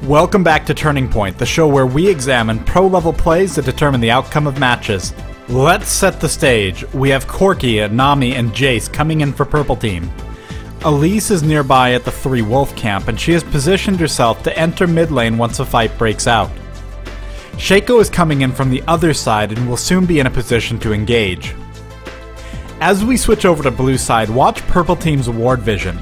Welcome back to Turning Point, the show where we examine pro-level plays that determine the outcome of matches. Let's set the stage. We have Corki, Nami, and Jace coming in for Purple Team. Elise is nearby at the 3 Wolf camp, and she has positioned herself to enter mid lane once a fight breaks out. Shaco is coming in from the other side and will soon be in a position to engage. As we switch over to blue side, watch Purple Team's ward vision.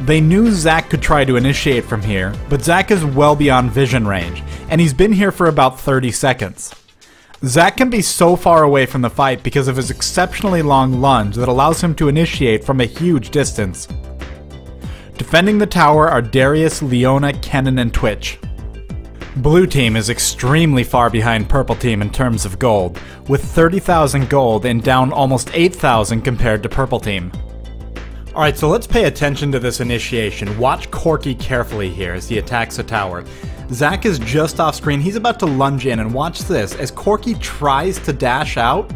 They knew Zac could try to initiate from here, but Zac is well beyond vision range, and he's been here for about 30 seconds. Zac can be so far away from the fight because of his exceptionally long lunge that allows him to initiate from a huge distance. Defending the tower are Darius, Leona, Kennen, and Twitch. Blue Team is extremely far behind Purple Team in terms of gold, with 30,000 gold and down almost 8,000 compared to Purple Team. Alright, so let's pay attention to this initiation. Watch Corki carefully here as he attacks the tower. Zac is just off screen. He's about to lunge in, and watch this. As Corki tries to dash out,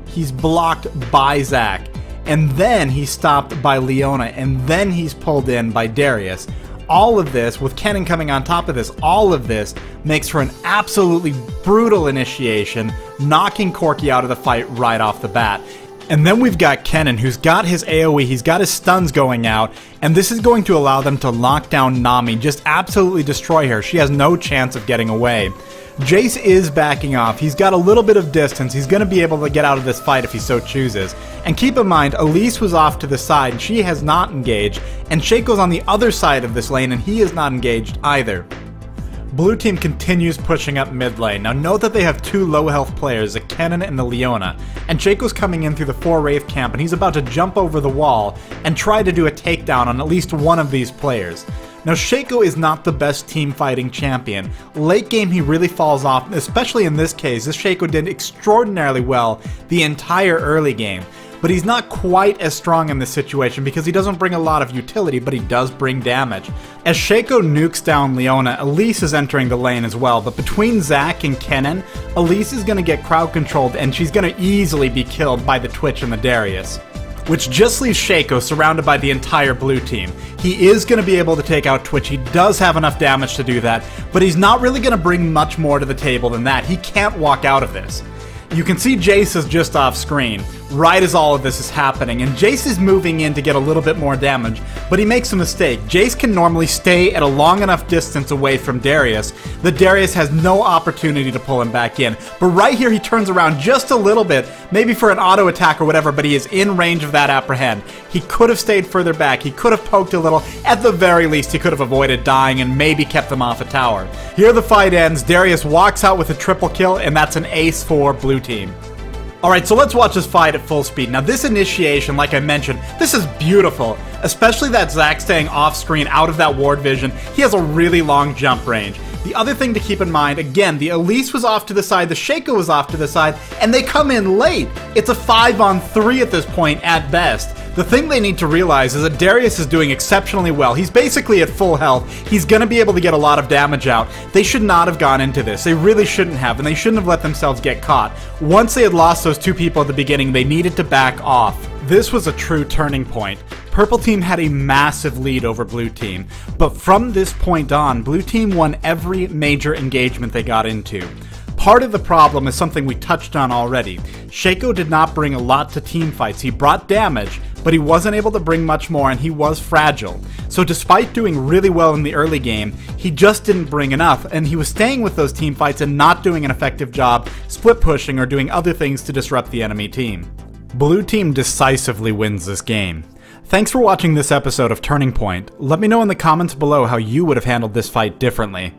he's blocked by Zac. And then he's stopped by Leona, and then he's pulled in by Darius. All of this, with Kennen coming on top of this, all of this makes for an absolutely brutal initiation, knocking Corki out of the fight right off the bat. And then we've got Kennen, who's got his AoE, he's got his stuns going out, and this is going to allow them to lock down Nami, just absolutely destroy her. She has no chance of getting away. Jace is backing off. He's got a little bit of distance. He's going to be able to get out of this fight if he so chooses. And keep in mind, Elise was off to the side, and she has not engaged, and Shaco's on the other side of this lane, and he is not engaged either. Blue Team continues pushing up mid lane. Now note that they have 2 low health players, a Kennen and the Leona, and Shaco's coming in through the 4 Wraith camp, and he's about to jump over the wall and try to do a takedown on at least one of these players. Now Shaco is not the best team fighting champion. Late game he really falls off, especially in this case. This Shaco did extraordinarily well the entire early game. But he's not quite as strong in this situation because he doesn't bring a lot of utility, but he does bring damage. As Shaco nukes down Leona, Elise is entering the lane as well, but between Zac and Kennen, Elise is going to get crowd controlled and she's going to easily be killed by the Twitch and the Darius, which just leaves Shaco surrounded by the entire blue team. He is going to be able to take out Twitch. He does have enough damage to do that, but he's not really going to bring much more to the table than that. He can't walk out of this. You can see Jace is just off screen, right as all of this is happening, and Jace is moving in to get a little bit more damage, but he makes a mistake. Jace can normally stay at a long enough distance away from Darius that Darius has no opportunity to pull him back in. But right here he turns around just a little bit, maybe for an auto attack or whatever, but he is in range of that apprehend. He could have stayed further back, he could have poked a little, at the very least he could have avoided dying and maybe kept them off a tower. Here the fight ends, Darius walks out with a triple kill, and that's an ace for Blue Team. Alright, so let's watch this fight at full speed. Now this initiation, like I mentioned, this is beautiful. Especially that Zac staying off screen out of that ward vision. He has a really long jump range. The other thing to keep in mind, again, the Elise was off to the side, the Shaco was off to the side, and they come in late. It's a 5-on-3 at this point at best. The thing they need to realize is that Darius is doing exceptionally well. He's basically at full health. He's going to be able to get a lot of damage out. They should not have gone into this. They really shouldn't have, and they shouldn't have let themselves get caught. Once they had lost those 2 people at the beginning, they needed to back off. This was a true turning point. Purple Team had a massive lead over Blue Team, but from this point on, Blue Team won every major engagement they got into. Part of the problem is something we touched on already. Shaco did not bring a lot to team fights. He brought damage, but he wasn't able to bring much more, and he was fragile. So despite doing really well in the early game, he just didn't bring enough, and he was staying with those team fights and not doing an effective job split pushing or doing other things to disrupt the enemy team. Blue Team decisively wins this game. Thanks for watching this episode of Turning Point. Let me know in the comments below how you would have handled this fight differently.